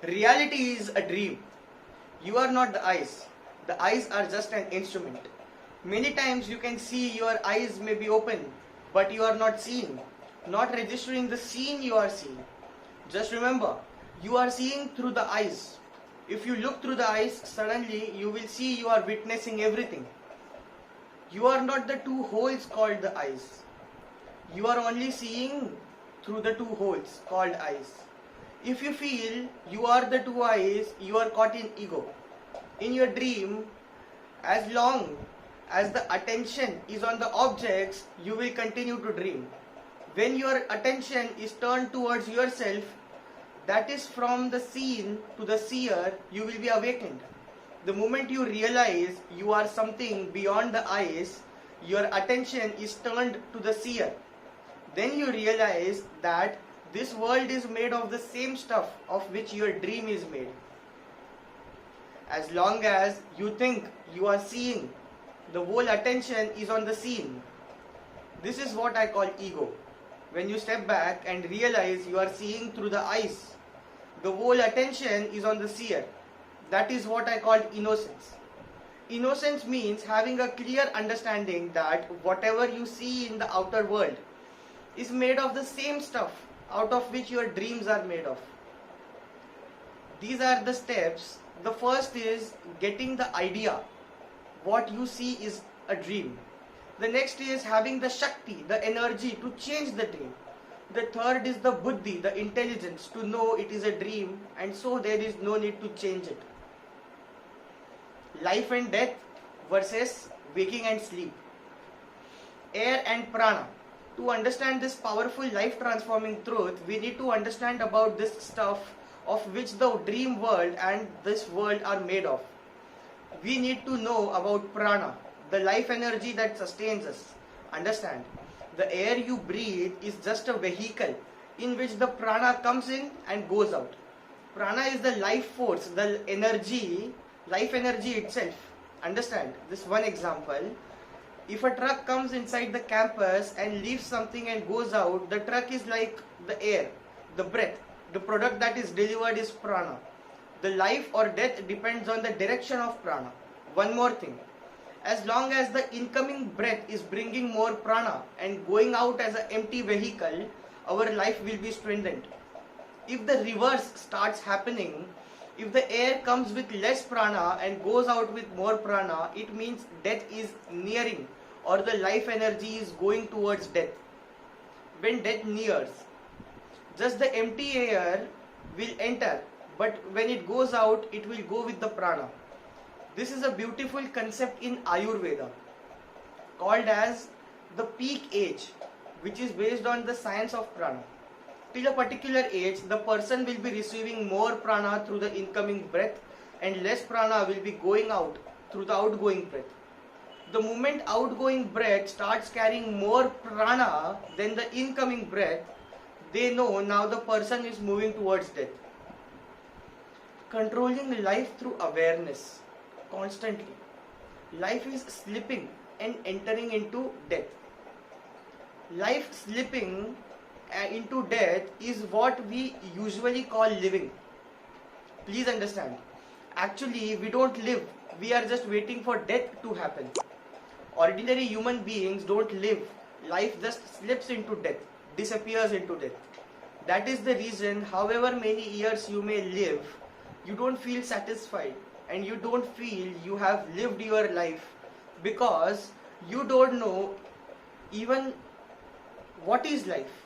Reality is a dream. You are not the eyes. The eyes are just an instrument. Many times you can see your eyes may be open, but you are not seeing, not registering the scene you are seeing. Just remember, you are seeing through the eyes. If you look through the eyes, suddenly you will see you are witnessing everything. You are not the two holes called the eyes. You are only seeing through the two holes called eyes. If you feel you are the two eyes, you are caught in ego. In your dream, as long as the attention is on the objects, you will continue to dream. When your attention is turned towards yourself, that is from the seen to the seer, you will be awakened. The moment you realize you are something beyond the eyes, your attention is turned to the seer. Then you realize that this world is made of the same stuff of which your dream is made. As long as you think you are seeing, the whole attention is on the scene. This is what I call ego. When you step back and realize you are seeing through the eyes, the whole attention is on the seer. That is what I call innocence. Innocence means having a clear understanding that whatever you see in the outer world is made of the same stuff out of which your dreams are made of. These are the steps. The first is getting the idea what you see is a dream. The next is having the Shakti, the energy to change the dream. The third is the Buddhi, the intelligence to know it is a dream, and so there is no need to change it. Life and death versus waking and sleep. Air and prana. To understand this powerful life transforming truth, we need to understand about this stuff of which the dream world and this world are made of. We need to know about prana, the life energy that sustains us. Understand, the air you breathe is just a vehicle in which the prana comes in and goes out. Prana is the life force, the energy, life energy itself. Understand, this one example. If a truck comes inside the campus and leaves something and goes out, the truck is like the air, the breath. The product that is delivered is prana. The life or death depends on the direction of prana. One more thing. As long as the incoming breath is bringing more prana and going out as an empty vehicle, our life will be strengthened. If the reverse starts happening, if the air comes with less prana and goes out with more prana, it means death is nearing or the life energy is going towards death. When death nears, just the empty air will enter, but when it goes out, it will go with the prana. This is a beautiful concept in Ayurveda called as the peak age, which is based on the science of prana. Till a particular age, the person will be receiving more prana through the incoming breath and less prana will be going out through the outgoing breath. The moment outgoing breath starts carrying more prana than the incoming breath, they know now the person is moving towards death. Controlling life through awareness constantly. Life is slipping and entering into death. Life slipping into death is what we usually call living. Please understand. Actually, we don't live. We are just waiting for death to happen. Ordinary human beings don't live. Life just slips into death, disappears into death. That is the reason, however many years you may live, you don't feel satisfied and you don't feel you have lived your life because you don't know even what is life.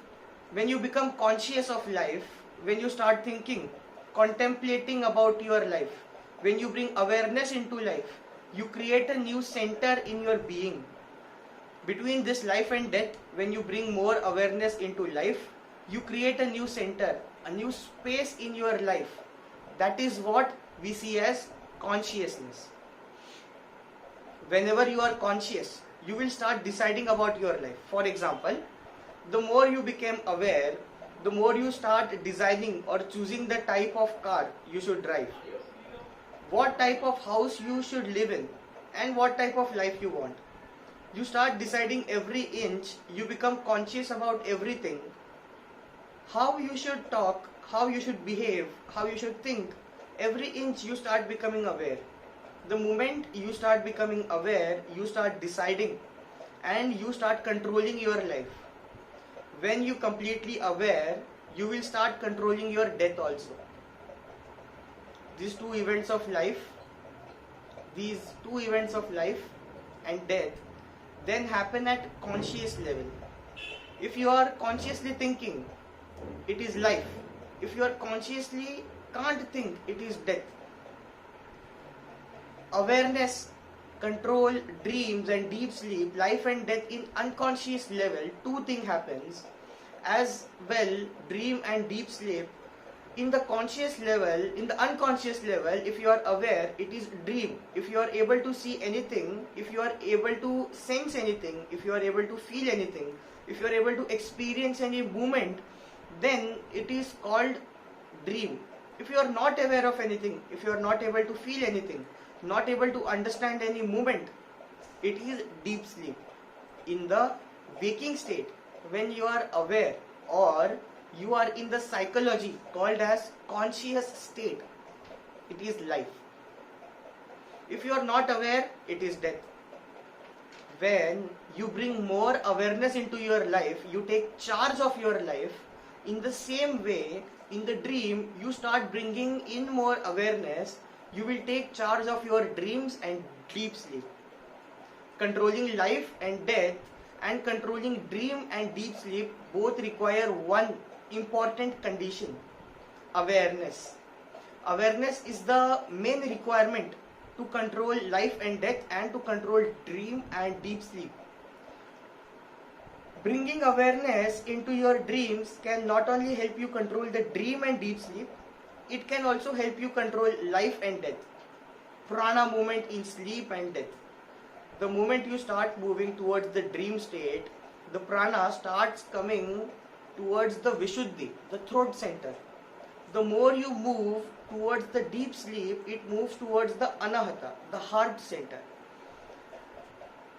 When you become conscious of life, when you start thinking, contemplating about your life, when you bring awareness into life, you create a new center in your being. Between this life and death, when you bring more awareness into life, you create a new center, a new space in your life. That is what we see as consciousness. Whenever you are conscious, you will start deciding about your life. For example, the more you become aware, the more you start designing or choosing the type of car you should drive, what type of house you should live in, and what type of life you want. You start deciding every inch, you become conscious about everything. How you should talk, how you should behave, how you should think, every inch you start becoming aware. The moment you start becoming aware, you start deciding and you start controlling your life. When you completely aware, you will start controlling your death also. These two events of life and death then happen at conscious level. If you are consciously thinking, it is life. If you are consciously can't think, it is death. Awareness, control, dreams and deep sleep, life and death in unconscious level, two things happens. As well, dream and deep sleep in the conscious level, in the unconscious level, if you are aware, it is dream. If you are able to see anything, if you are able to sense anything, if you are able to feel anything, if you are able to experience any movement, then it is called dream. If you are not aware of anything, if you are not able to feel anything, not able to understand any movement, it is deep sleep. In the waking state, when you are aware or you are in the psychology called as conscious state, it is life. If you are not aware, it is death. When you bring more awareness into your life, you take charge of your life. In the same way, in the dream, you start bringing in more awareness. You will take charge of your dreams and deep sleep. Controlling life and death and controlling dream and deep sleep both require one important condition: awareness. Awareness is the main requirement to control life and death and to control dream and deep sleep. Bringing awareness into your dreams can not only help you control the dream and deep sleep, it can also help you control life and death. Prana movement in sleep and death. The moment you start moving towards the dream state, the prana starts coming towards the Vishuddhi, the throat center. The more you move towards the deep sleep, it moves towards the Anahata, the heart center.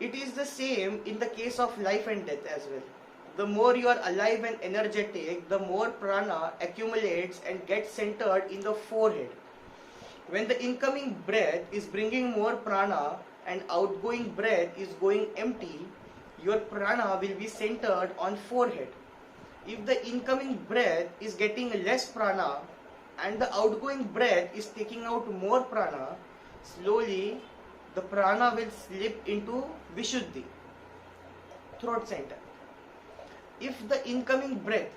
It is the same in the case of life and death as well. The more you are alive and energetic, the more prana accumulates and gets centered in the forehead. When the incoming breath is bringing more prana and outgoing breath is going empty, your prana will be centered on forehead. If the incoming breath is getting less prana and the outgoing breath is taking out more prana, slowly the prana will slip into Vishuddhi, throat center. If the incoming breath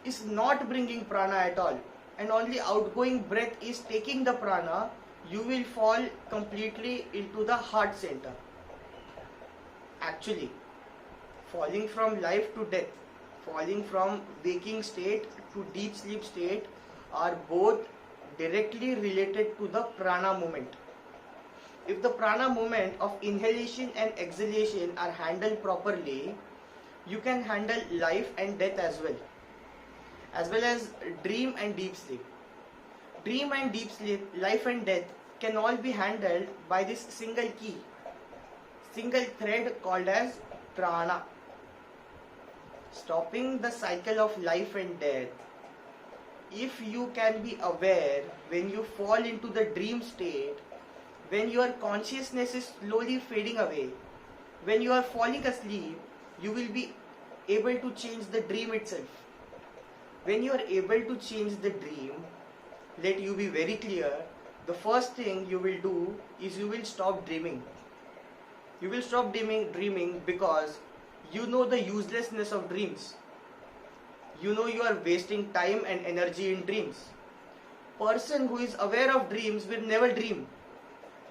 is not bringing prana at all and only outgoing breath is taking the prana, you will fall completely into the heart center. Actually, falling from life to death, falling from waking state to deep sleep state are both directly related to the prana movement. If the prana movement of inhalation and exhalation are handled properly, you can handle life and death as well as dream and deep sleep. Dream and deep sleep, life and death can all be handled by this single key, single thread called as prana. Stopping the cycle of life and death. If you can be aware when you fall into the dream state, when your consciousness is slowly fading away, when you are falling asleep, you will be able to change the dream itself. When you are able to change the dream, let you be very clear, the first thing you will do is you will stop dreaming. You will stop dreaming because you know the uselessness of dreams. You know you are wasting time and energy in dreams. Person who is aware of dreams will never dream.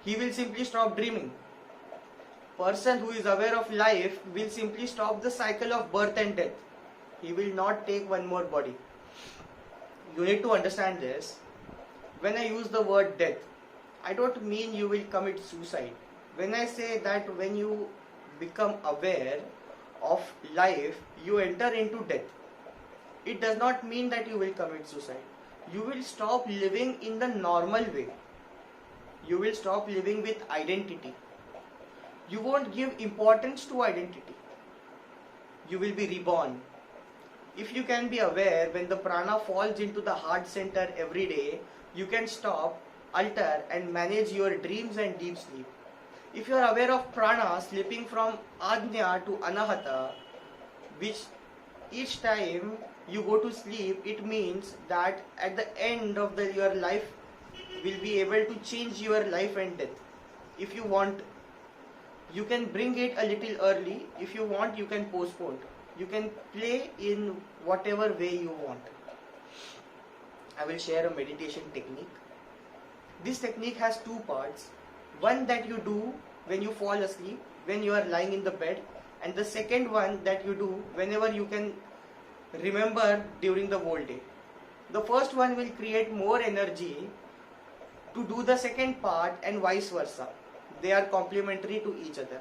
He will simply stop dreaming. Person who is aware of life will simply stop the cycle of birth and death. He will not take one more body. You need to understand this. When I use the word death, I don't mean you will commit suicide. When I say that when you become aware of life, you enter into death, it does not mean that you will commit suicide. You will stop living in the normal way. You will stop living with identity. You won't give importance to identity. You will be reborn. If you can be aware when the prana falls into the heart center every day, you can stop, alter and manage your dreams and deep sleep. If you are aware of prana slipping from Ajna to Anahata, which each time you go to sleep, it means that at the end of your life will be able to change your life and death. If you want, you can bring it a little early. If you want, you can postpone. You can play in whatever way you want. I will share a meditation technique. This technique has two parts. One that you do when you fall asleep, when you are lying in the bed, and the second one that you do whenever you can remember during the whole day. The first one will create more energy to do the second part and vice versa. They are complementary to each other.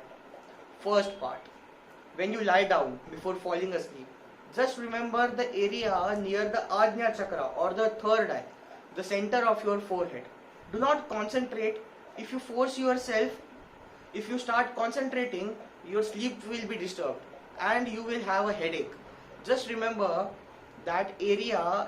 First part, when you lie down before falling asleep, just remember the area near the Ajna chakra or the third eye, the center of your forehead. Do not concentrate. If you force yourself, if you start concentrating, your sleep will be disturbed and you will have a headache. Just remember that area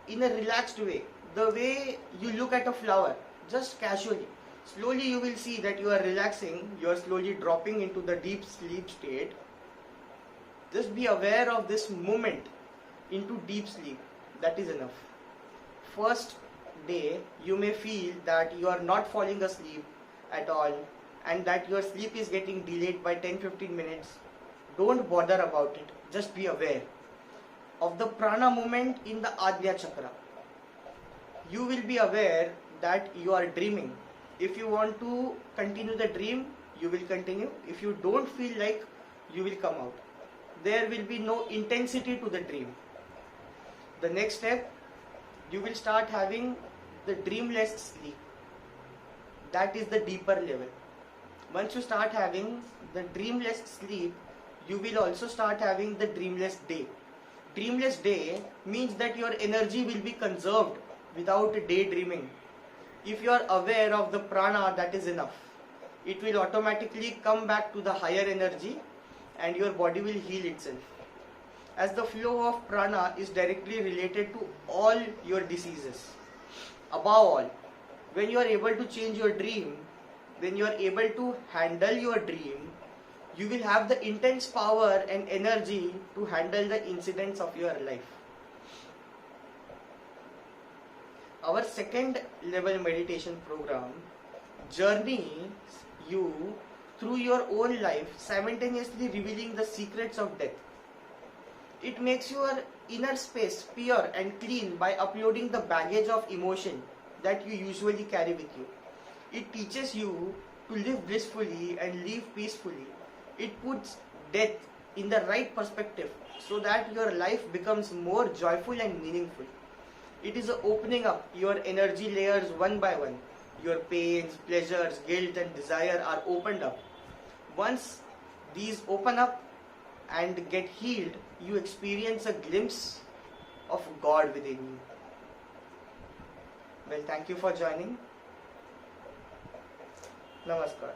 in a relaxed way, the way you look at a flower, just casually. Slowly you will see that you are relaxing, you are slowly dropping into the deep sleep state. Just be aware of this movement into deep sleep. That is enough. First day you may feel that you are not falling asleep at all and that your sleep is getting delayed by 10-15 minutes. Don't bother about it. Just be aware of the prana movement in the Ajna chakra. You will be aware that you are dreaming. If you want to continue the dream, you will continue. If you don't feel like, you will come out. There will be no intensity to the dream. The next step, you will start having the dreamless sleep. That is the deeper level. Once you start having the dreamless sleep, you will also start having the dreamless day. Dreamless day means that your energy will be conserved without daydreaming. If you are aware of the prana, that is enough. It will automatically come back to the higher energy and your body will heal itself. As the flow of prana is directly related to all your diseases. Above all, when you are able to change your dream, when you are able to handle your dream, you will have the intense power and energy to handle the incidents of your life. Our second level meditation program journeys you through your own life, simultaneously revealing the secrets of death. It makes your inner space pure and clean by uploading the baggage of emotion that you usually carry with you. It teaches you to live blissfully and live peacefully. It puts death in the right perspective so that your life becomes more joyful and meaningful. It is opening up your energy layers one by one. Your pains, pleasures, guilt and desire are opened up. Once these open up and get healed, you experience a glimpse of God within you. Well, thank you for joining. Namaskar.